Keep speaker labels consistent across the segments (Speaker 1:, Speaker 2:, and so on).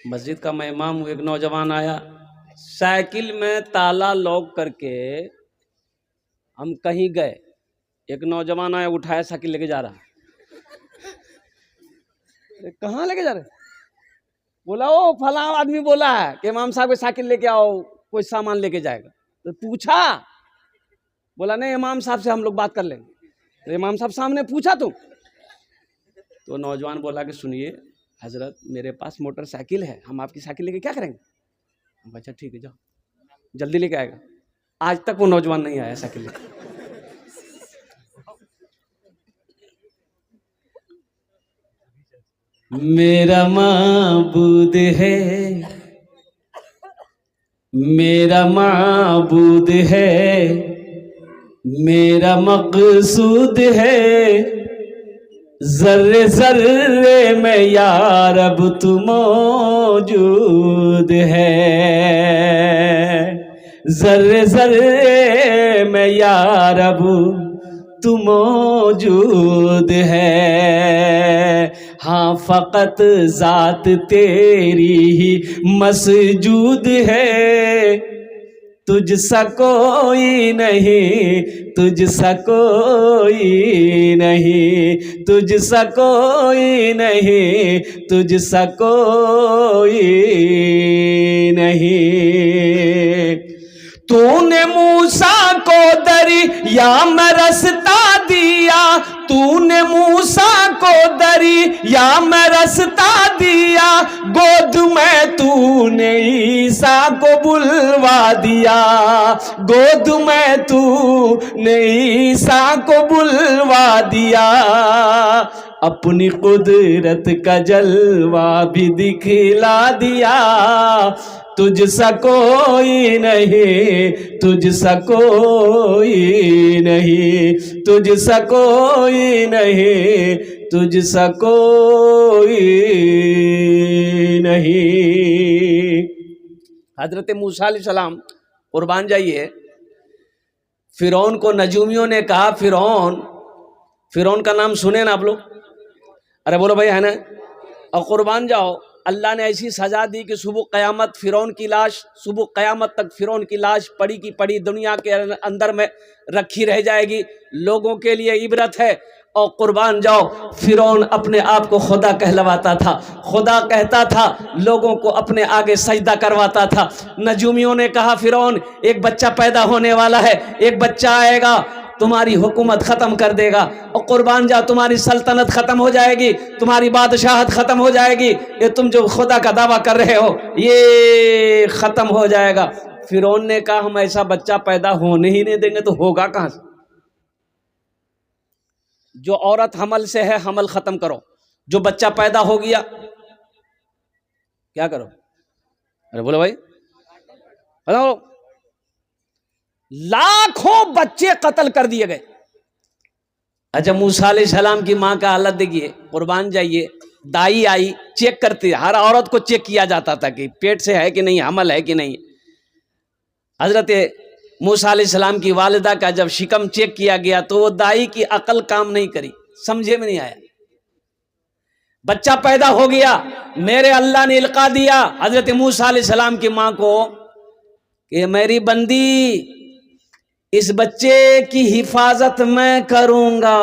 Speaker 1: मस्जिद का मैं इमाम हूँ। एक नौजवान आया, साइकिल में ताला लॉक करके हम कहीं गए। एक नौजवान आया, उठाया, साइकिल लेके जा रहा। कहाँ लेके जा रहे? बोला ओ फला आदमी बोला है कि इमाम साहब की साइकिल लेके आओ, कोई सामान लेके जाएगा। तो पूछा, बोला नहीं इमाम साहब से हम लोग बात कर लेंगे। तो इमाम साहब सामने पूछा तुम? तो नौजवान बोला कि सुनिए हजरत, मेरे पास मोटरसाइकिल है, हम आपकी साइकिल लेके क्या करेंगे? अच्छा ठीक है, जाओ जल्दी लेके आएगा। आज तक वो नौजवान नहीं आया साइकिल लेके। मेरा माबूद है, मेरा माबूद है, मेरा मकसूद है, जर्रे जर्रे में या रब तू मौजूद है, जर्रे जर्रे में या रब तू मौजूद है। हाँ फकत जात तेरी ही मसजूद है, तुझसा कोई नहीं, तुझसा कोई नहीं, तुझसा कोई नहीं, तुझसा कोई नहीं। तूने मूसा को दरिया में रास्ता दिया, तूने मूसा को दरिया में रास्ता दिया, गोद में तूने ईसा को बुलवा दिया, गोद में तूने ईसा को बुलवा दिया, अपनी कुदरत का जलवा भी दिखला दिया, तुझसा कोई नहीं, तुझसा कोई नहीं, तुझसा कोई नहीं, तुझसा कोई नहीं। हजरत मूसा अलैहिस्सलाम कुर्बान जाइए, फिरौन को नजूमियों ने कहा, फिरौन का नाम सुने ना आप लोग? अरे बोलो भाई, है ना? और कुर्बान जाओ, अल्लाह ने ऐसी सजा दी कि सुबह क़यामत फिरौन की लाश, सुबह क़यामत तक फिरौन की लाश पड़ी की पड़ी दुनिया के अंदर में रखी रह जाएगी। लोगों के लिए इबरत है। और कुर्बान जाओ, फिरौन अपने आप को खुदा कहलवाता था, खुदा कहता था, लोगों को अपने आगे सजदा करवाता था। नजूमियों ने कहा फिरौन एक बच्चा पैदा होने वाला है, एक बच्चा आएगा तुम्हारी हुकूमत खत्म कर देगा, और कुर्बान जा तुम्हारी सल्तनत खत्म हो जाएगी, तुम्हारी बादशाहत खत्म हो जाएगी, ये तुम जो खुदा का दावा कर रहे हो ये खत्म हो जाएगा। फिरौन ने कहा हम ऐसा बच्चा पैदा होने ही नहीं देंगे, तो होगा कहां से? जो औरत हमल से है, हमल खत्म करो। जो बच्चा पैदा हो गया क्या करो? अरे बोलो भाई, बताओ। लाखों बच्चे कत्ल कर दिए गए। अच्छा मूसा अलैहिस्सलाम की मां का हालत देखिए, कुर्बान जाइए, दाई आई, चेक करती, हर औरत को चेक किया जाता था कि पेट से है कि नहीं, हमल है कि नहीं। हजरत मूसा अलैहिस्सलाम की वालिदा का जब शिकम चेक किया गया तो वो दाई की अकल काम नहीं करी, समझे में नहीं आया। बच्चा पैदा हो गया, मेरे अल्लाह ने इल्का दिया हजरत मूसा अलैहिस्सलाम की मां को कि मेरी बंदी, इस बच्चे की हिफाजत मैं करूंगा।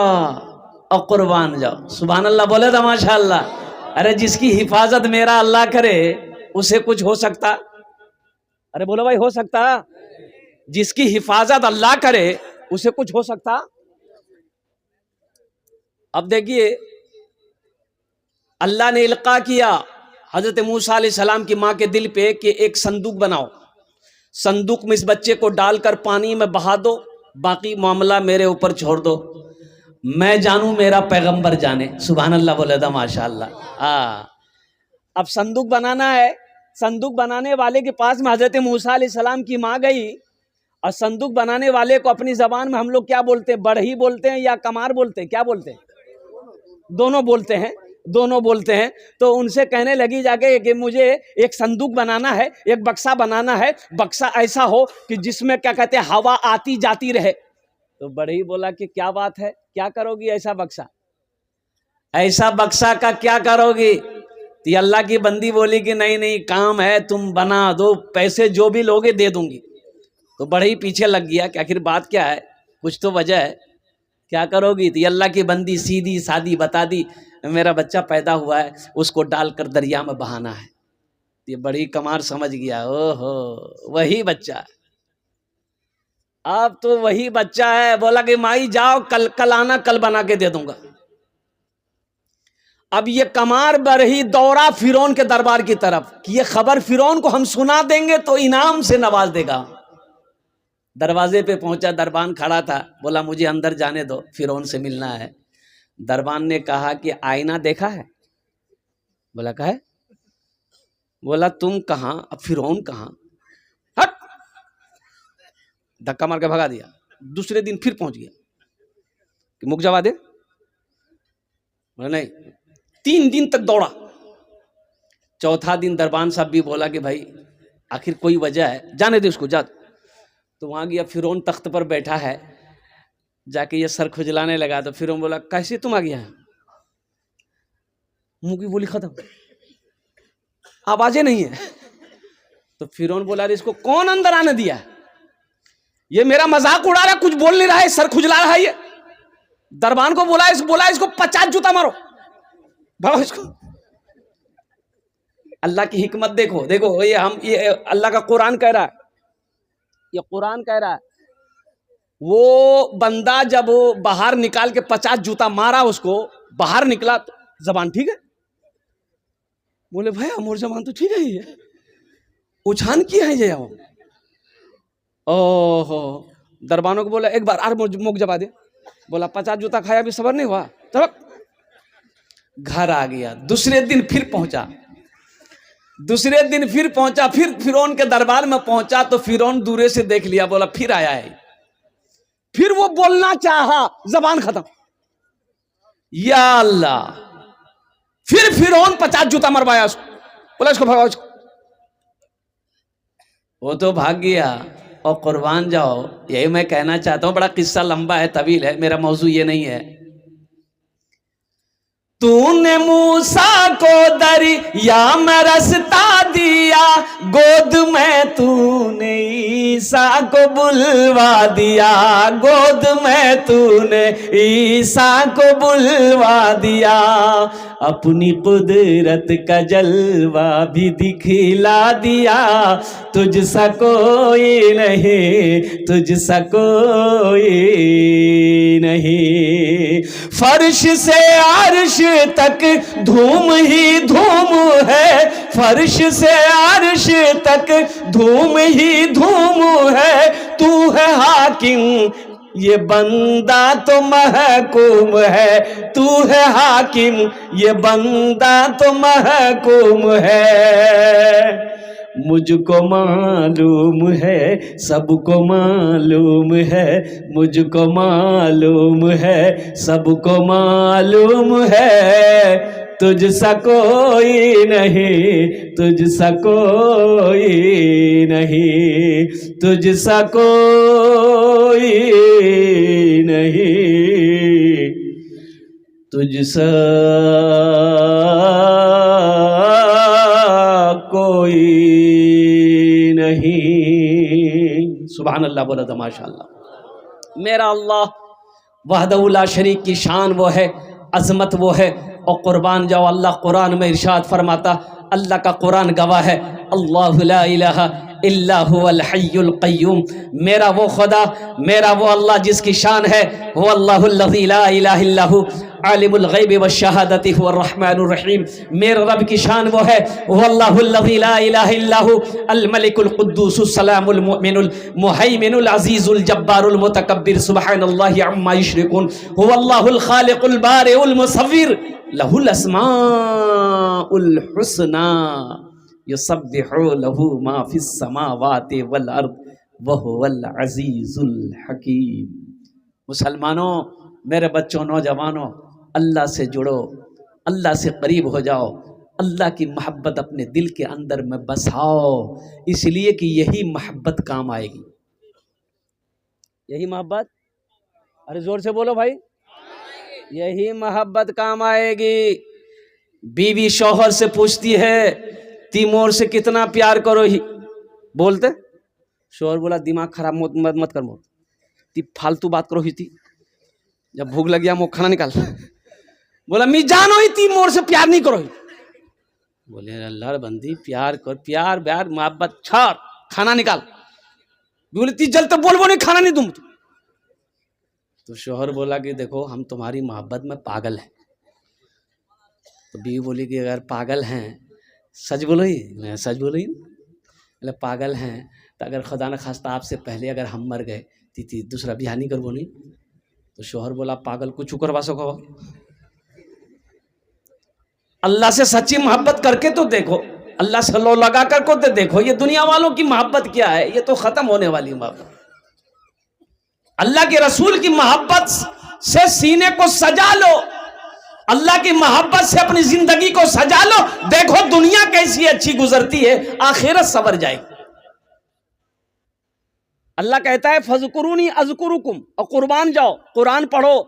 Speaker 1: और कुर्बान जाओ, सुभान अल्लाह बोले तो माशाअल्लाह। अरे जिसकी हिफाजत मेरा अल्लाह करे उसे कुछ हो सकता? अरे बोलो भाई, हो सकता? जिसकी हिफाजत अल्लाह करे उसे कुछ हो सकता? अब देखिए, अल्लाह ने इल्का किया हजरत मूसा अलैहिस्सलाम की मां के दिल पे कि एक संदूक बनाओ, संदूक में इस बच्चे को डालकर पानी में बहा दो, बाकी मामला मेरे ऊपर छोड़ दो, मैं जानूं मेरा पैगंबर जाने। सुभान अल्लाह बोले था माशाअल्लाह। अब संदूक बनाना है, संदूक बनाने वाले के पास में हजरत मूसा अलैहिस्सलाम की मां गई, और संदूक बनाने वाले को अपनी जबान में हम लोग क्या बोलते हैं, बढ़ही बोलते हैं या कमार बोलते हैं, क्या बोलते हैं? दोनों बोलते हैं, दोनों बोलते हैं। तो उनसे कहने लगी जाके कि मुझे एक संदूक बनाना है, एक बक्सा बनाना है, बक्सा ऐसा हो कि जिसमें क्या कहते हैं हवा आती जाती रहे। तो बढ़ई बोला कि क्या बात है, क्या करोगी ऐसा बक्सा? ऐसा बक्सा का क्या करोगी? तो ये अल्लाह की बंदी बोली कि नहीं नहीं काम है, तुम बना दो, पैसे जो भी लोगे दे दूंगी। तो बड़े ही पीछे लग गया कि आखिर बात क्या है, कुछ तो वजह है, क्या करोगी। तो ये अल्लाह की बंदी सीधी सादी बता दी, मेरा बच्चा पैदा हुआ है, उसको डालकर दरिया में बहाना है। ये बड़ी कमार समझ गया, ओहो वही बच्चा है, अब तो वही बच्चा है। बोला कि माई जाओ कल आना, कल बना के दे दूंगा। अब ये कमार बरही दौड़ा फिरौन के दरबार की तरफ कि ये खबर फिरौन को हम सुना देंगे तो इनाम से नवाज देगा। दरवाजे पे पहुंचा, दरबान खड़ा था, बोला मुझे अंदर जाने दो, फिरौन से मिलना है। दरबान ने कहा कि आईना देखा है? बोला कहा है। बोला तुम कहां, अब फिरौन कहां, हट, धक्का मार के भगा दिया। दूसरे दिन फिर पहुंच गया कि मुख जवा दे। बोला नहीं। 3 दिन तक दौड़ा। चौथा दिन दरबान साहब भी बोला कि भाई आखिर कोई वजह है, जाने दे उसको, जा। तो वहां गया, फिरौन तख्त पर बैठा है, जाके ये सर खुजलाने लगा। तो फिरौन बोला कैसे तुम आ गया है? मुंह की बोली खत्म, आवाजें नहीं है। तो फिरौन बोला अरे इसको कौन अंदर आने दिया, ये मेरा मजाक उड़ा रहा है, कुछ बोल नहीं रहा है, सर खुजला रहा है ये। दरबान को बोला इसको 50 जूता मारो, भागो इसको। अल्लाह की हिकमत देखो, देखो ये अल्लाह का कुरान कह रहा है, ये कुरान कह रहा है। वो बंदा जब वो बाहर निकाल के 50 जूता मारा, उसको बाहर निकला तो जबान ठीक है। बोले भाई अमोर जबान तो ठीक है, ये उछान किया है ये। ओहो, दरबानों को बोला एक बार और मुख जबा दे। बोला 50 जूता खाया भी सबर नहीं हुआ, तब घर आ गया। दूसरे दिन फिर पहुंचा, दूसरे दिन फिर पहुंचा, फिर फिरौन के दरबार में पहुंचा। तो फिरौन दूरे से देख लिया, बोला फिर आया है। फिर वो बोलना चाहा, जबान खत्म। या अल्लाह, फिर फिरौन 50 जूता मरवाया उसको, बोला इसको भगाओ इसको। वो तो भाग गया। और कुर्बान जाओ, यही मैं कहना चाहता हूं, बड़ा किस्सा लंबा है, तवील है, मेरा मौजू ये नहीं है। तूने मूसा को दरिया में रास्ता दिया, गोद में तूने ईसा को बुलवा दिया, गोद में तूने ईसा को बुलवा दिया। अपनी कुदरत का जलवा भी दिखला दिया, तुझसा कोई नहीं, तुझसा कोई नहीं। फर्श से अर्श तक धूम ही धूम है, फर्श से अर्श तक धूम ही धूम है। तू है हाकिम, ये बंदा तो महकूम है, तू है हाकिम, ये बंदा तो महकूम है। मुझको मालूम है, सबको मालूम है, मुझको मालूम है, सबको मालूम है। तुझसा कोई नहीं, तुझसा कोई नहीं, तुझसा कोई नहीं, तुझसा कोई नहीं। सुभान अल्लाह बोला था, माशाअल्लाह। मेरा अल्लाह वहदहु ला शरीक की शान वो है, अजमत वो है। और कुर्बान जाओ, अल्लाह कुरान में इरशाद फरमाता, अल्लाह का कुरान गवाह है, अल्लाहु ला इलाहा इल्ला हुवल हय्युल क़य्यूम। मेरा वो खुदा, मेरा वो अल्लाह जिसकी शान है, वो अल्लाहुल्लज़ी ला इलाहा इल्ला हु आलिमुल ग़ैबि वश्शहादति हुवर रहमानुर रहीम। मेरे रब की शान वो है, वो अल्लाहुल्लज़ी ला इलाहा इल्ला हु अल मलिकुल कुद्दूसुस सलामुल मुमिनुल मुहैमिनुल अज़ीज़ुल जब्बारुल मुतकब्बिर सुब्हानल्लाहि अम्मा युश्रिकून। हुवल्लाहुल खालिकुल बारिउल मुसव्विर लहुल अस्माउल हुस्ना युसब्बिहु लहू मा फिस समावाति वल अर्द वहुवल अज़ीज़ुल हकीम। मुसलमानों, मेरे बच्चों, नौजवानों, अल्लाह से जुड़ो, अल्लाह से करीब हो जाओ, अल्लाह की मोहब्बत अपने दिल के अंदर में बसाओ, इसलिए कि यही मोहब्बत काम आएगी। यही मोहब्बत, अरे जोर से बोलो भाई, यही मोहब्बत काम आएगी। बीवी शौहर से पूछती है तीमोर से कितना प्यार करो ही, बोलते शौहर बोला दिमाग खराब मत कर मोर, ती फालतू बात करो ही थी, जब भूख लग गया मुँह खाना निकाल। बोला मी जानो ही ती मोर से प्यार नहीं करो ही। बोले अल्लाह बंदी प्यार कर, प्यार ब्यार मोहब्बत छाड़, खाना निकाल। बोले ती जल तो बोल नहीं खाना नहीं दूं। तो शौहर बोला कि देखो हम तुम्हारी मोहब्बत में पागल हैं। तो बीवी बोली कि अगर पागल हैं सच बोलो ही, मैं सच बोलो ही, बोले पागल हैं तो अगर खुदा न खास्ता आपसे पहले अगर हम मर गए ती दूसरा ब्याह नहीं करबो नहीं। तो शौहर बोला पागल कुछ करवा सको, अल्लाह से सच्ची मोहब्बत करके तो देखो, अल्लाह से लो लगा कर को तो देखो, ये दुनिया वालों की मोहब्बत क्या है, ये तो खत्म होने वाली मोहब्बत। अल्लाह के रसूल की मोहब्बत से सीने को सजा लो, अल्लाह की मोहब्बत से अपनी जिंदगी को सजा लो, देखो दुनिया कैसी अच्छी गुजरती है, आखिरत सवर जाएगी। अल्लाह कहता है फज़कुरूनी अज़कुरुकुम, और कुर्बान जाओ, कुरान पढ़ो।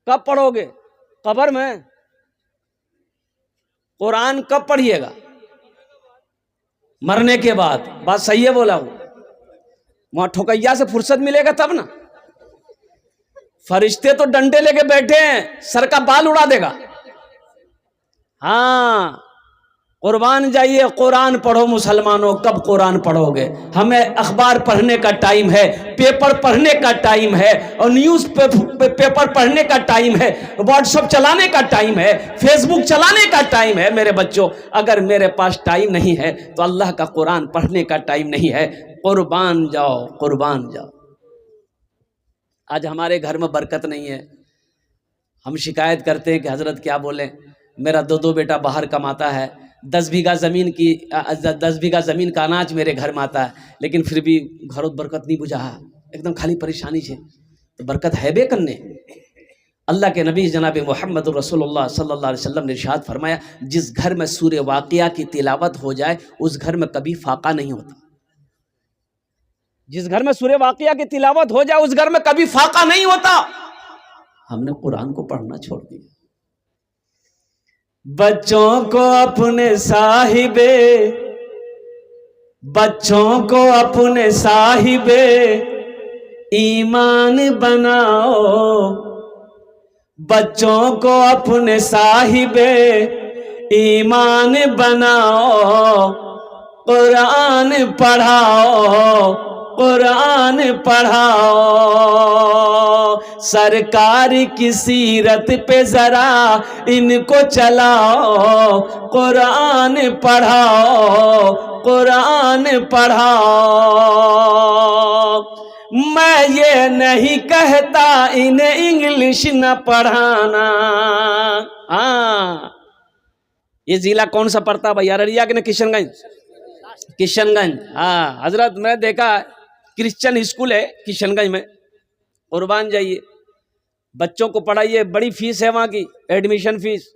Speaker 1: कब पढ़ोगे? कब्र में। कुरान कब पढ़िएगा? मरने के बाद। बात सही है बोला हूं, वहां ठोकैया से फुर्सत मिलेगा तब ना। फरिश्ते तो डंडे लेके बैठे हैं, सर का बाल उड़ा देगा। हाँ कुर्बान जाइए, कुरान पढ़ो मुसलमानों। कब कुरान पढ़ोगे? हमें अखबार पढ़ने का टाइम है, पेपर पढ़ने का टाइम है, और न्यूज़ पेपर पढ़ने का टाइम है, व्हाट्सएप चलाने का टाइम है, फेसबुक चलाने का टाइम है। मेरे बच्चों अगर मेरे पास टाइम नहीं है तो अल्लाह का कुरान पढ़ने का टाइम नहीं है। कुर्बान जाओ, कुर्बान जाओ। आज हमारे घर में बरकत नहीं है, हम शिकायत करते हैं कि हजरत क्या बोले, मेरा दो बेटा बाहर कमाता है, 10 बीघा ज़मीन का अनाज मेरे घर में आता है, लेकिन फिर भी घरों बरकत नहीं बुझा, एकदम खाली परेशानी है। तो बरकत है बे करने। अल्लाह के नबी जनाब मोहम्मद रसूलुल्लाह सल्लल्लाहु अलैहि वसल्लम ने इरशाद फरमाया, जिस घर में सूरह वाक़िया की तिलावत हो जाए उस घर में कभी फाका नहीं होता। जिस घर में सूरह वाक़िया की तिलावत हो जाए उस घर में कभी फाका नहीं होता। हमने कुरान को पढ़ना छोड़ दिया। बच्चों को अपने साहिबे, बच्चों को अपने साहिबे ईमान बनाओ, बच्चों को अपने साहिबे ईमान बनाओ, कुरान पढ़ाओ, कुरान पढ़ाओ। सरकार की सीरत पे जरा इनको चलाओ, कुरान पढ़ाओ, कुरान पढ़ाओ। मैं ये नहीं कहता इन्हें इंग्लिश न पढ़ाना। हाँ ये जिला कौन सा पड़ता भैया, अररिया के ना किशनगंज? किशनगंज। हाँ हजरत मैं देखा क्रिश्चियन स्कूल है किशनगंज में, कुर्बान जाइए, बच्चों को पढ़ाइए, बड़ी फीस है वहाँ की, एडमिशन फीस।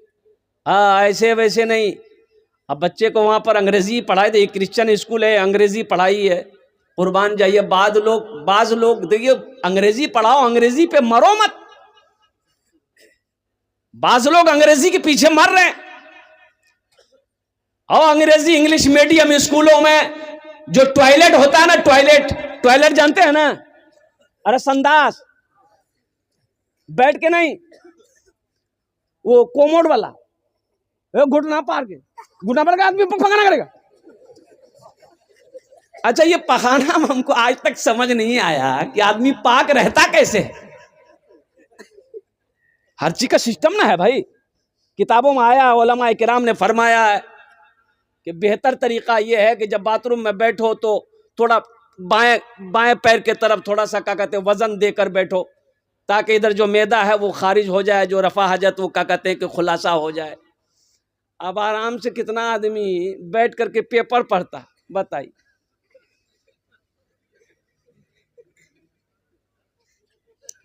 Speaker 1: हाँ ऐसे वैसे नहीं। अब बच्चे को वहाँ पर अंग्रेजी पढ़ाई दे, क्रिश्चियन स्कूल है, अंग्रेजी पढ़ाई है, कुर्बान जाइए। बाज लोग देखिए अंग्रेजी पढ़ाओ, अंग्रेजी पे मरो मत। बाज लोग अंग्रेजी के पीछे मर रहे हैं। और अंग्रेजी इंग्लिश मीडियम स्कूलों में जो टॉयलेट होता है ना, टॉयलेट जानते हैं ना, अरे संदास बैठ के नहीं, वो कोमोड वाला, घुटना पार के, घुटना पार के आदमी पखाना करेगा। अच्छा ये पखाना हमको आज तक समझ नहीं आया कि आदमी पाक रहता कैसे है। हर चीज का सिस्टम ना है भाई। किताबों में आया, उलमा किराम ने फरमाया है कि बेहतर तरीका यह है कि जब बाथरूम में बैठो तो थोड़ा बाएं पैर के तरफ थोड़ा सा क्या कहते हैं वजन देकर बैठो, ताकि इधर जो मैदा है वो खारिज हो जाए, जो रफा हजत वो क्या कहते हैं कि खुलासा हो जाए। अब आराम से कितना आदमी बैठ करके पेपर पढ़ता, बताइए।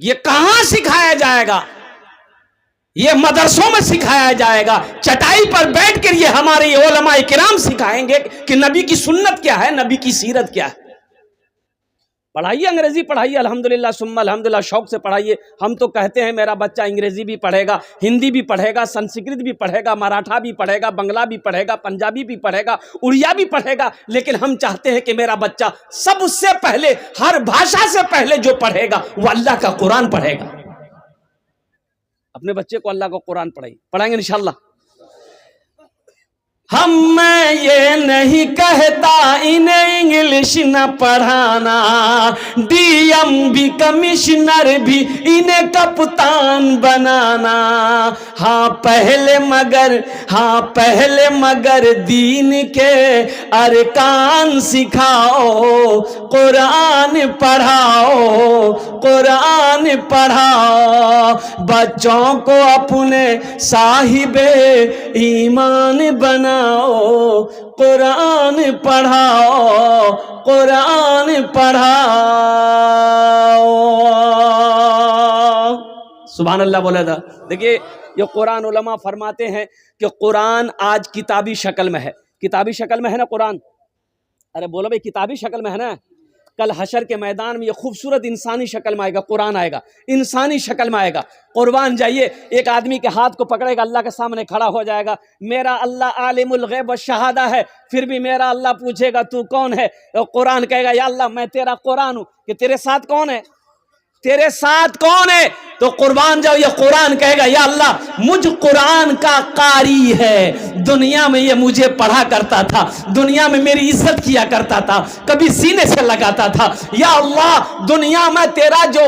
Speaker 1: ये कहां सिखाया जाएगा? ये मदरसों में सिखाया जाएगा। चटाई पर बैठ कर ये हमारे उलमा किराम सिखाएंगे कि नबी की सुन्नत क्या है, नबी की सीरत क्या है। पढ़ाइए, अंग्रेजी पढ़ाइए, अल्हम्दुलिल्लाह सुम्मा अल्हम्दुलिल्लाह, शौक से पढ़ाइए। हम तो कहते हैं मेरा बच्चा अंग्रेजी भी पढ़ेगा, हिंदी भी पढ़ेगा, संस्कृत भी पढ़ेगा, मराठा भी पढ़ेगा, बंगला भी पढ़ेगा, पंजाबी भी पढ़ेगा, उड़िया भी पढ़ेगा, लेकिन हम चाहते हैं कि मेरा बच्चा सबसे पहले, हर भाषा से पहले जो पढ़ेगा वो अल्लाह का कुरान पढ़ेगा। अपने बच्चे को अल्लाह का कुरान पढ़ाएंगे इंशाअल्लाह। मैं ये नहीं कहता इन्हें इंग्लिश न पढ़ाना, डीएम कमिश्नर भी इन्हें कप्तान बनाना। हाँ पहले मगर दीन के अरकान सिखाओ, कुरान पढ़ाओ, बच्चों को अपने साहिबे ईमान बना, कुरान पढ़ाओ। सुभान अल्लाह बोला था। देखिए ये कुरान, उलमा फरमाते हैं कि कुरान आज किताबी शक्ल में है। किताबी शक्ल में है ना कुरान? अरे बोलो भाई, किताबी शक्ल में है ना? कल हशर के मैदान में ये खूबसूरत इंसानी शक्ल में आएगा, कुरान आएगा, इंसानी शक्ल में आएगा। कुर्बान जाइए, एक आदमी के हाथ को पकड़ेगा, अल्लाह के सामने खड़ा हो जाएगा। मेरा अल्लाह आलिमुल गैब व शहादा है, फिर भी मेरा अल्लाह पूछेगा तू कौन है? तो कुरान कहेगा या अल्लाह मैं तेरा कुरान हूं। कि तेरे साथ कौन है? तेरे साथ कौन है? तो कुर्बान जाओ, ये कुरान कहेगा या अल्लाह मुझ कुरान का कारी है, दुनिया में ये मुझे पढ़ा करता था, दुनिया में मेरी इज्जत किया करता था, कभी सीने से लगाता था। या अल्लाह दुनिया में तेरा जो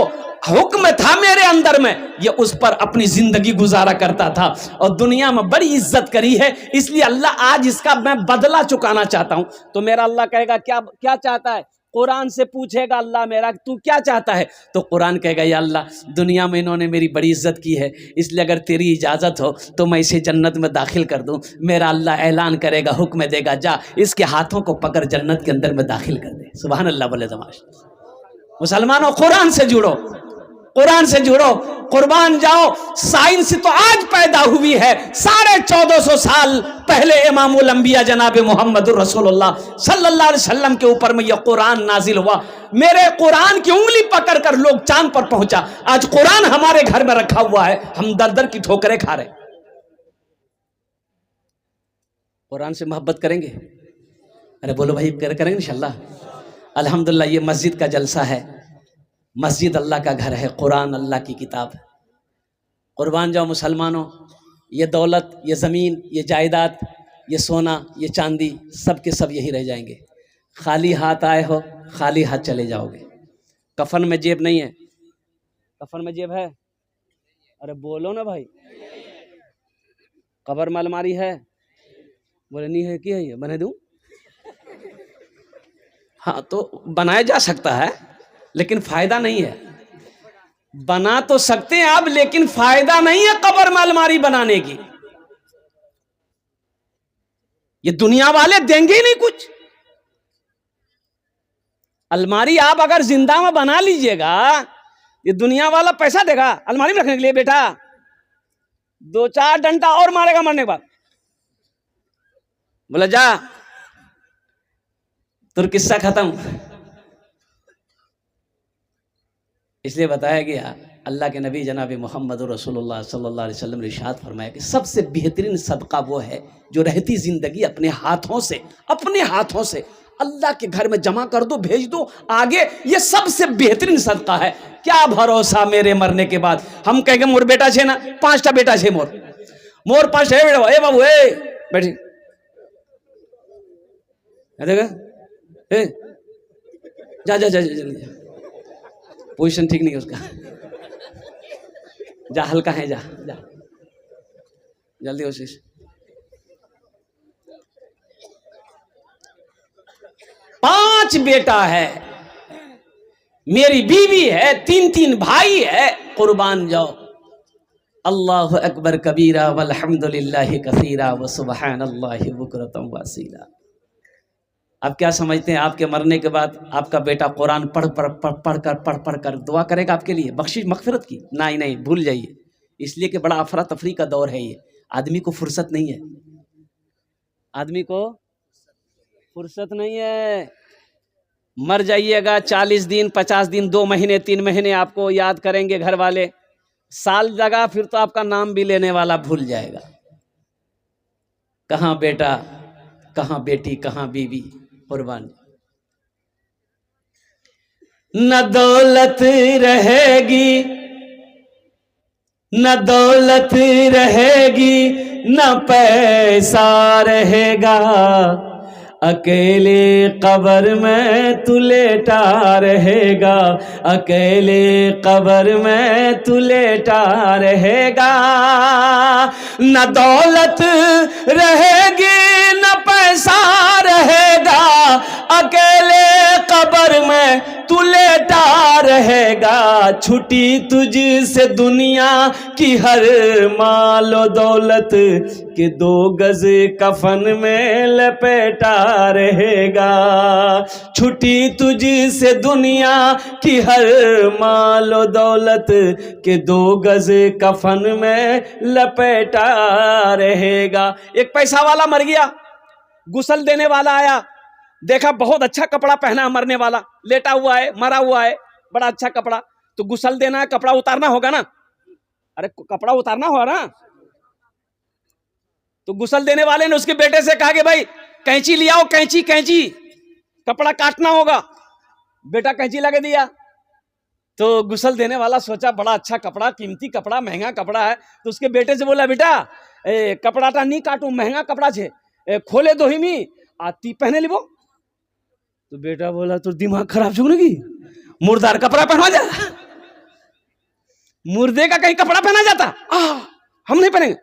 Speaker 1: हुक्म था मेरे अंदर में, ये उस पर अपनी जिंदगी गुजारा करता था और दुनिया में बड़ी इज्जत करी है, इसलिए अल्लाह आज इसका मैं बदला चुकाना चाहता हूं। तो मेरा अल्लाह कहेगा क्या चाहता है? कुरान से पूछेगा अल्लाह मेरा तू क्या चाहता है? तो कुरान कहेगा या अल्लाह दुनिया में इन्होंने मेरी बड़ी इज्जत की है, इसलिए अगर तेरी इजाज़त हो तो मैं इसे जन्नत में दाखिल कर दूं। मेरा अल्लाह ऐलान करेगा, हुक्म देगा, जा इसके हाथों को पकड़ जन्नत के अंदर में दाखिल कर दे। सुभान अल्लाह बोले तमाश। मुसलमानों कुरान से जुड़ो, कुरान से जुड़ो, कुर्बान जाओ। साइंस तो आज पैदा हुई है, 1450 साल पहले इमामुल अंबिया जनाब मोहम्मदुर रसूलुल्लाह सल्लल्लाहु अलैहि वसल्लम के ऊपर में यह कुरान नाजिल हुआ। मेरे कुरान की उंगली पकड़कर लोग चांद पर पहुंचा। आज कुरान हमारे घर में रखा हुआ है, हम दर दर की ठोकरें खा रहे। कुरान से मोहब्बत करेंगे? अरे बोलो भाई, करेंगे इंशाअल्लाह। अल्हम्दुलिल्लाह ये मस्जिद का जलसा है, मस्जिद अल्लाह का घर है, कुरान अल्लाह की किताब। कुर्बान जाओ मुसलमानों, ये दौलत, ये ज़मीन, ये जायदाद, ये सोना, ये चांदी, सब के सब यही रह जाएंगे। खाली हाथ आए हो, खाली हाथ चले जाओगे। कफन में जेब नहीं है। कफन में जेब है? अरे बोलो ना भाई। कब्र में अलमारी है? बोले नहीं है, क्या है ये, बना दूं? हाँ तो बनाया जा सकता है, लेकिन फायदा नहीं है। बना तो सकते हैं आप, लेकिन फायदा नहीं है कब्र में अलमारी बनाने की। ये दुनिया वाले देंगे ही नहीं कुछ। अलमारी आप अगर जिंदा में बना लीजिएगा, ये दुनिया वाला पैसा देगा अलमारी में रखने के लिए? बेटा 2-4 डंडा और मारेगा मरने के बाद। बोला जा तुर किस्सा खत्म। इसलिए बताया गया, अल्लाह के नबी जनाब मोहम्मद रसूलुल्लाह सल्लल्लाहु अलैहि वसल्लम ने इरशाद फरमाया कि सबसे बेहतरीन सदका वो है जो रहती जिंदगी अपने हाथों से अल्लाह के घर में जमा कर दो, भेज दो आगे। ये सबसे बेहतरीन सदका है। क्या भरोसा मेरे मरने के बाद हम कहेंगे मोर बेटा छे ना, 5टा बेटा छे मोर 5 है बेटा, ए बाबू ए बैठी देखा, जा जा जा जल्दी, पोजीशन ठीक नहीं है उसका, जा हल्का है, जा जा जल्दी कोशिश। पांच बेटा है, मेरी बीवी है, 3 भाई है। कुर्बान जाओ। अल्लाहु अकबर कबीरा वल्हम्दुलिल्लाहि कसीरा व सुबहानल्लाहि बुकरतम वसीला। आप क्या समझते हैं, आपके मरने के बाद आपका बेटा कुरान पढ़ कर दुआ करेगा आपके लिए बख्शिश मगफिरत की? नहीं, भूल जाइए। इसलिए कि बड़ा अफरा तफरी का दौर है ये, आदमी को फुर्सत नहीं है, आदमी को फुर्सत नहीं है। मर जाइएगा 40 दिन 50 दिन 2 महीने 3 महीने आपको याद करेंगे घर वाले, साल लगा फिर तो आपका नाम भी लेने वाला भूल जाएगा। कहाँ बेटा, कहाँ बेटी, कहाँ बीवी, कुर्बान। न दौलत रहेगी, न दौलत रहेगी, न पैसा रहेगा, अकेले कब्र में तू लेटा रहेगा, अकेले कब्र में तू लेटा रहेगा। न दौलत रहेगी न पैसा रहेगा, अकेले कब्र में तू लेटा रहेगा। छुटी तुझसे दुनिया की हर मालो दौलत के 2 गज कफन में लपेटा रहेगा। छुटी तुझसे दुनिया की हर मालो दौलत के 2 गज कफन में लपेटा रहेगा। एक पैसा वाला मर गया, गुस्ल देने वाला आया, देखा बहुत अच्छा कपड़ा पहना मरने वाला, लेटा हुआ है, मरा हुआ है, बड़ा अच्छा कपड़ा, तो गुस्ल देना है, कपड़ा उतारना होगा ना। अरे कपड़ा उतारना होगा ना। तो गुस्ल देने वाले ने उसके बेटे से कहा कि भाई कैंची ले आओ, कैंची कैंची, कपड़ा काटना होगा। बेटा कैंची लगा दिया। तो गुस्ल देने वाला सोचा बड़ा अच्छा कपड़ा, कीमती कपड़ा, महंगा कपड़ा है, तो उसके बेटे से बोला बेटा कपड़ा टा नहीं काटू, महंगा कपड़ा छे, खोले दो ही मी आती पहने लिबो। तो बेटा बोला तो दिमाग खराब छुने की, मुर्दार कपड़ा पहना जा, मुर्दे का कहीं कपड़ा पहना जाता, हम नहीं पहनेंगे।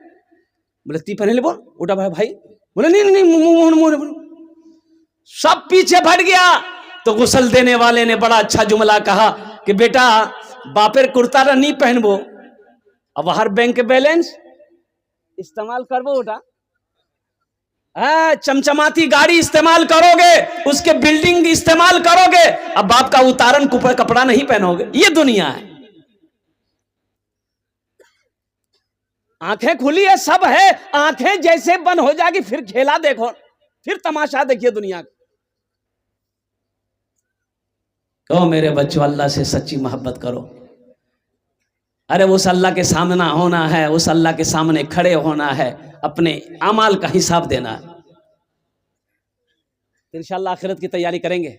Speaker 1: बोले ती पहने ले, बोल उठा भाई भाई। बोले नहीं नहीं मुंह सब पीछे भट गया। तो गुस्ल देने वाले ने बड़ा अच्छा जुमला कहा कि बेटा बापेर कुर्ता नहीं पहनबो, अब हर बैंक बैलेंस इस्तेमाल करबो, उठा चमचमाती गाड़ी इस्तेमाल करोगे, उसके बिल्डिंग इस्तेमाल करोगे, अब बाप का उतारन कपड़ा नहीं पहनोगे। ये दुनिया है। आंखें खुली है, सब है, आंखें जैसे बंद हो जाएगी फिर खेला देखो, फिर तमाशा देखिए दुनिया का। कहो मेरे बच्चों अल्लाह से सच्ची मोहब्बत करो। अरे उस अल्लाह के सामना होना है, उस अल्लाह के सामने खड़े होना है, अपने अमाल का हिसाब देना है। तो इंशाअल्लाह आखिरत की तैयारी करेंगे।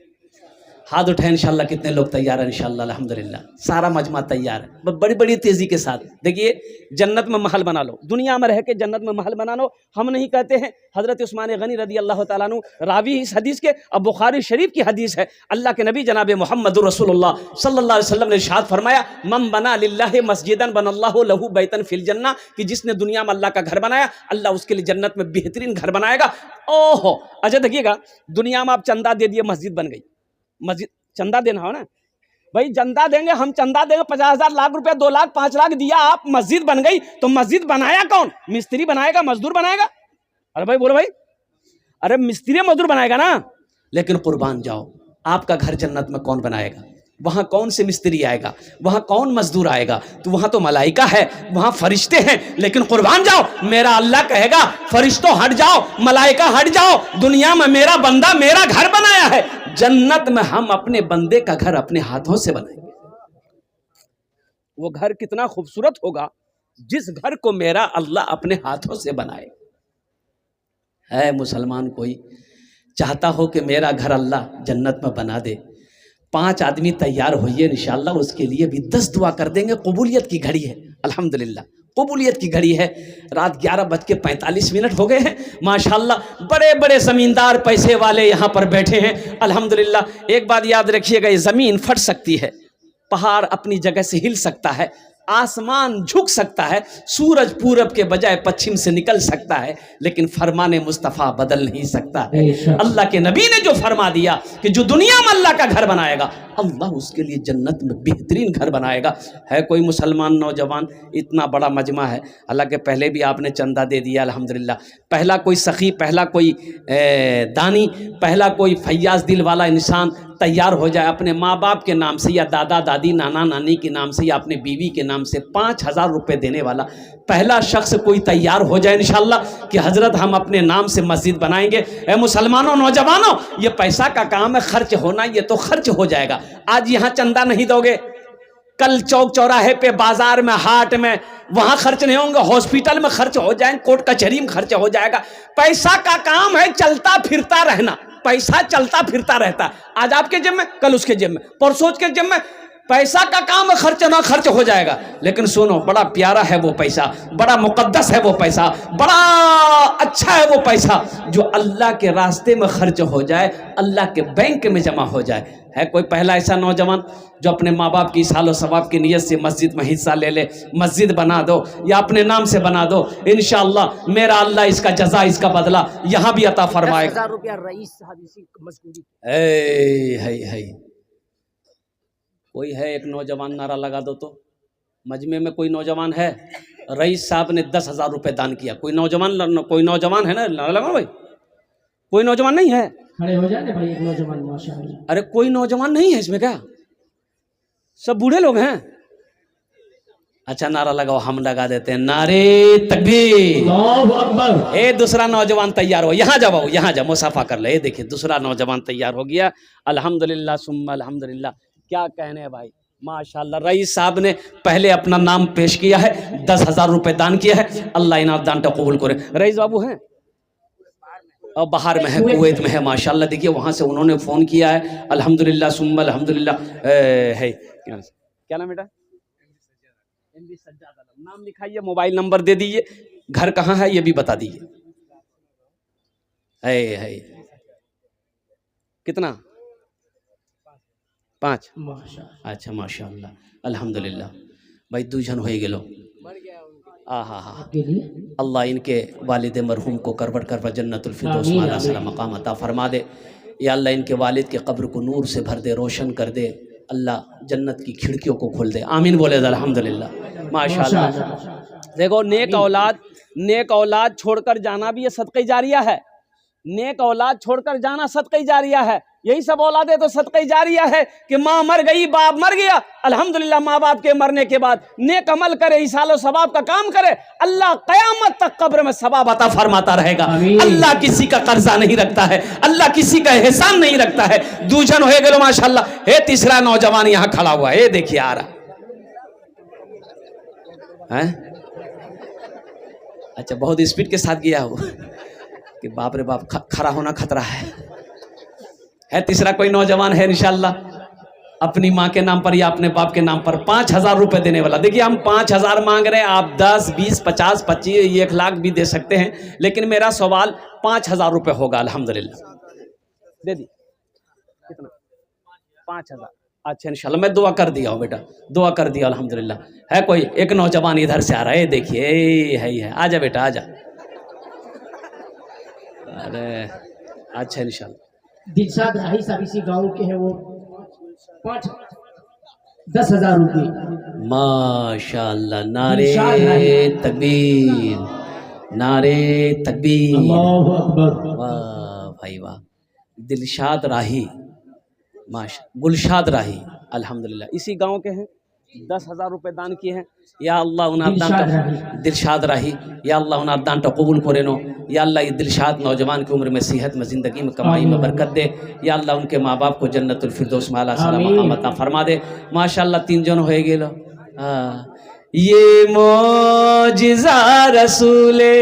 Speaker 1: हाथ उठाए इंशाअल्लाह। कितने लोग तैयार हैं? इंशाअल्लाह अल्हम्दुलिल्लाह सारा मजमा तैयार है, बड़ी बड़ी तेजी के साथ। देखिए जन्नत में महल बना लो, दुनिया में रह के जन्नत में महल बना लो। हम नहीं कहते हैं, हजरत उस्मान गनी रदी अल्लाह ताला अन्हु रावी इस हदीस के, अब बुखारी शरीफ की हदीस है। अल्लाह के नबी जनाब मोहम्मद रसूलुल्लाह सल्लल्लाहु अलैहि वसल्लम ने इरशाद फरमाया, मम बना लिल्लाहि मस्जिदन बनल्लाहु लहू बैतन फिल जन्नह, कि जिसने दुनिया में अल्लाह का घर बनाया, अल्लाह उसके लिए जन्नत में बेहतरीन घर बनाएगा। ओहो अच्छा देखिएगा, दुनिया में आप चंदा दे दिए, मस्जिद बन गई। मस्जिद चंदा देना हो ना भाई, चंदा देंगे, हम चंदा देंगे 50,000 लाख रुपया 2 लाख 5 लाख दिया, आप मस्जिद बन गई। तो मस्जिद बनाया कौन? मिस्त्री बनाएगा, मजदूर बनाएगा? अरे भाई बोलो भाई, अरे मिस्त्री मजदूर बनाएगा ना। लेकिन कुर्बान जाओ, आपका घर जन्नत में कौन बनाएगा? वहां कौन से मिस्त्री आएगा? वहां कौन मजदूर आएगा? तो वहां तो मलाइका है, वहां फरिश्ते हैं। लेकिन कुर्बान जाओ, मेरा अल्लाह कहेगा फरिश्तों हट जाओ, मलाइका हट जाओ, दुनिया में मेरा बंदा मेरा घर बनाया है, जन्नत में हम अपने बंदे का घर अपने हाथों से बनाएंगे। वो घर कितना खूबसूरत होगा जिस घर को मेरा अल्लाह अपने हाथों से बनाए। है मुसलमान कोई चाहता हो कि मेरा घर अल्लाह जन्नत में बना दे? 5 आदमी तैयार होइए, इंशाअल्लाह उसके लिए भी 10 दुआ कर देंगे। कबूलियत की घड़ी है, अल्हम्दुलिल्लाह कबूलियत की घड़ी है। रात 11:45 हो गए हैं, माशाअल्लाह बड़े बड़े ज़मींदार पैसे वाले यहाँ पर बैठे हैं, अल्हम्दुलिल्लाह। एक बात याद रखिएगा, ये ज़मीन फट सकती है, पहाड़ अपनी जगह से हिल सकता है, आसमान झुक सकता है, सूरज पूरब के बजाय पश्चिम से निकल सकता है, लेकिन फरमाने मुस्तफ़ा बदल नहीं सकता है। अल्लाह के नबी ने जो फरमा दिया कि जो दुनिया में अल्लाह का घर बनाएगा, अल्लाह उसके लिए जन्नत में बेहतरीन घर बनाएगा। है कोई मुसलमान नौजवान? इतना बड़ा मजमा है, हालांकि पहले भी आपने चंदा दे दिया अल्हम्दुलिल्लाह। पहला कोई सखी, पहला कोई दानी, पहला कोई फैयाज दिल वाला इंसान, तैयार हो जाए अपने माँ बाप के नाम से या दादा दादी नाना नानी के नाम से या अपने बीवी के नाम से 5,000 रुपये देने वाला पहला शख्स कोई तैयार हो जाए इंशाल्लाह कि हजरत हम अपने नाम से मस्जिद बनाएंगे। ए मुसलमानों, नौजवानों, ये पैसा का काम है, खर्च होना ये तो खर्च हो जाएगा। आज यहाँ चंदा नहीं दोगे, कल चौक चौराहे पे, बाजार में, हाट में, वहां खर्च नहीं होंगे, हॉस्पिटल में खर्च हो जाएंगे, कोर्ट कचहरी में खर्च हो जाएगा। पैसा का काम है चलता फिरता रहना, पैसा चलता फिरता रहता, आज आपके जेब में, कल उसके जेब में, परसों के जेब में। पैसा का काम है, खर्च ना खर्च हो जाएगा। लेकिन सुनो, बड़ा प्यारा है वो पैसा, बड़ा मुकद्दस है वो पैसा, बड़ा अच्छा है वो पैसा जो अल्लाह के रास्ते में खर्च हो जाए, अल्लाह के बैंक में जमा हो जाए। है कोई पहला ऐसा नौजवान जो अपने माँ बाप की सालो सवाब की नियत से मस्जिद में हिस्सा ले ले, मस्जिद बना दो या अपने नाम से बना दो, इंशाअल्लाह मेरा अल्लाह इसका जजा, इसका बदला यहाँ भी अता फरमाएगा।
Speaker 2: 10,000 रुपया रईस साहब इसी मजबूरी।
Speaker 1: है कोई है एक नौजवान, नारा लगा दो तो। मजमे में कोई नौजवान है? रईस साहब ने 10,000 रुपये दान किया। कोई नौजवान है ना? लगा भाई, कोई नौजवान नहीं है?
Speaker 2: खड़े हो जाने भाई, एक नौजवान माशाअल्लाह।
Speaker 1: अरे कोई नौजवान नहीं है इसमें क्या? सब बूढ़े लोग हैं? अच्छा नारा लगाओ, हम लगा देते हैं, नारे तकबीर, अल्लाहु अकबर। ए दूसरा नौजवान तैयार हो, यहाँ जाओ, यहाँ जाओ, मुसाफा कर ले। देखिए दूसरा नौजवान तैयार हो गया, अल्हम्दुलिल्लाह सुम्मा अल्हम्दुलिल्लाह। क्या कहने हैं भाई, माशाल्लाह। रईस साहब ने पहले अपना नाम पेश किया है, 10,000 रुपये दान किया है, अल्लाह इनाम दान का कबूल करे। रईस बाबू हैं और बाहर में है, कुवैत में है माशाल्लाह। देखिए वहाँ से उन्होंने फ़ोन किया है, अल्हम्दुलिल्लाह सुम्मा अल्हम्दुलिल्लाह। है क्या नाम बेटा? एमडी सज्जाद आलम। नाम लिखाइए, मोबाइल नंबर दे दीजिए, घर कहाँ है ये भी बता दीजिए। है कितना? 5। अच्छा माशाअल्लाह अल्हम्दुलिल्लाह। भाई दूजन हो गेलो। अल्लाह इनके वालिद मरहूम को करवट करवट जन्नतुल फिरदौस माला सला मकाम अता फरमा दे। या अल्लाह इनके वालिद के कब्र को नूर से भर दे, रोशन कर दे। अल्लाह जन्नत की खिड़कियों को खोल दे। आमीन बोले अल्हम्दुलिल्लाह माशाअल्लाह। देखो नेक औलाद छोड़कर जाना भी ये सदक़े जारिया है। नेक औलाद छोड़कर जाना सदक़े जारिया है। यही सब औलादे तो सदक़े जारिया है कि माँ मर गई, बाप मर गया, अल्हम्दुलिल्लाह माँ बाप के मरने के बाद नेक अमल करे, इसालो सवाब का काम करे, अल्लाह क़यामत तक कब्र में सवाब अता फरमाता रहेगा। अल्लाह किसी का कर्जा नहीं रखता है, अल्लाह किसी का एहसान नहीं रखता है। दूजन हो गए माशाल्लाह। हे तीसरा नौजवान यहाँ खड़ा हुआ है, देखिए आ रहा है। अच्छा बहुत स्पीड के साथ गया वो कि बाप रे बाप, खड़ा होना खतरा है। तीसरा कोई नौजवान है इंशाल्लाह अपनी माँ के नाम पर या अपने बाप के नाम पर 5,000 रुपये देने वाला। देखिए हम 5,000 मांग रहे हैं, आप 10, 20, 50, 25, 1 लाख भी दे सकते हैं, लेकिन मेरा सवाल 5,000 रुपये होगा। अल्हम्दुलिल्लाह दे दी। कितना? 5,000। अच्छा इंशाल्लाह मैं दुआ कर दिया हूँ बेटा, दुआ कर दिया अल्हम्दुलिल्लाह। है कोई एक नौजवान इधर से आ रहा है, देखिए है, आजा बेटा आजा। अरे अच्छा इंशाल्लाह।
Speaker 2: दिलशाद राही साहब इसी गांव के हैं, वो 10,000 रुपये।
Speaker 1: माशाअल्लाह, नारे तकबीर, नारे तकबीर,
Speaker 2: अल्लाहु अकबर।
Speaker 1: वाह भाई वाह। दिलशाद राही, माशा गुलशाद राही अल्हम्दुलिल्लाह इसी गांव के हैं, 10,000 रुपये दान किए हैं। या अल्लाह उन्हें दान, दिलशाद राही, या अल्लाह उन्हें दान तो कबूल करे नो। या अल्लाह ये दिलशाद नौजवान की उम्र में, सेहत में, ज़िंदगी में, कमाई में बरकत दे। या अल्लाह उनके माँ बाप को जन्नतुल फिरदौस माला सला मकाम अता फरमा दे। माशाअल्लाह 3 जन हो गेलो। ये मौजिज़ा रसूले,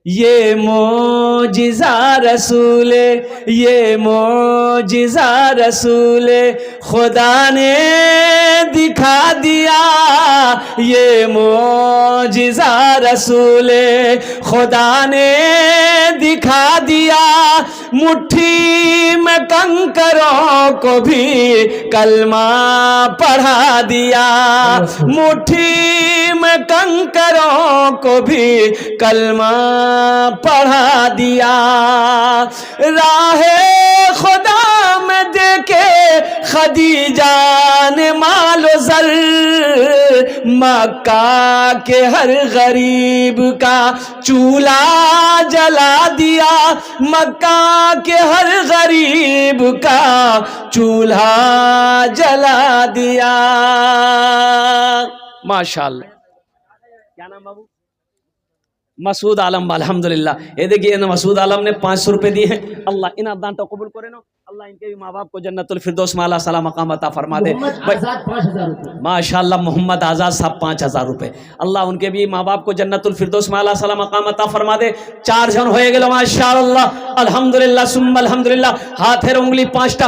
Speaker 1: ये मौजिज़ा रसूले, ये मौजिज़ा रसूले खुदा ने दिखा दिया। ये मौजिज़ा रसूले खुदा ने दिखा दिया। मुट्ठी में कंकरों को भी कलमा पढ़ा दिया। मुट्ठी में कंकरों को भी कलमा पढ़ा दिया। राहे खुदा में देके खदीजा ने मालो ज़र, मक्का के हर गरीब का चूल्हा जला दिया। दिया, मक्का के हर गरीब का चूल्हा जला दिया। माशाअल्लाह। क्या नाम बाबू? मसूद आलम। अल्हम्दुलिल्लाह। ये देखिए ना, मसूद आलम ने 500 रुपए दिए हैं। अल्लाह इन दान तो कबूल करे ना। अल्लाह इनके भी माँ बाप को जन्नतुल फिरदौस में आला सला मकाम अता फरमा दे।
Speaker 2: मोहम्मद आजाद 5000 रुपये।
Speaker 1: माशाअल्लाह, मोहम्मद आजाद साहब 5000 रुपए। अल्लाह उनके भी माँ बाप को जन्नतुल फिरदौस में आला सला मकाम अता फरमा दे। 4 जन होए गेलो माशाअल्लाह। अल्हम्दुलिल्लाह सुम्मा अल्हम्दुलिल्लाह। हाथेर उंगली 5टा।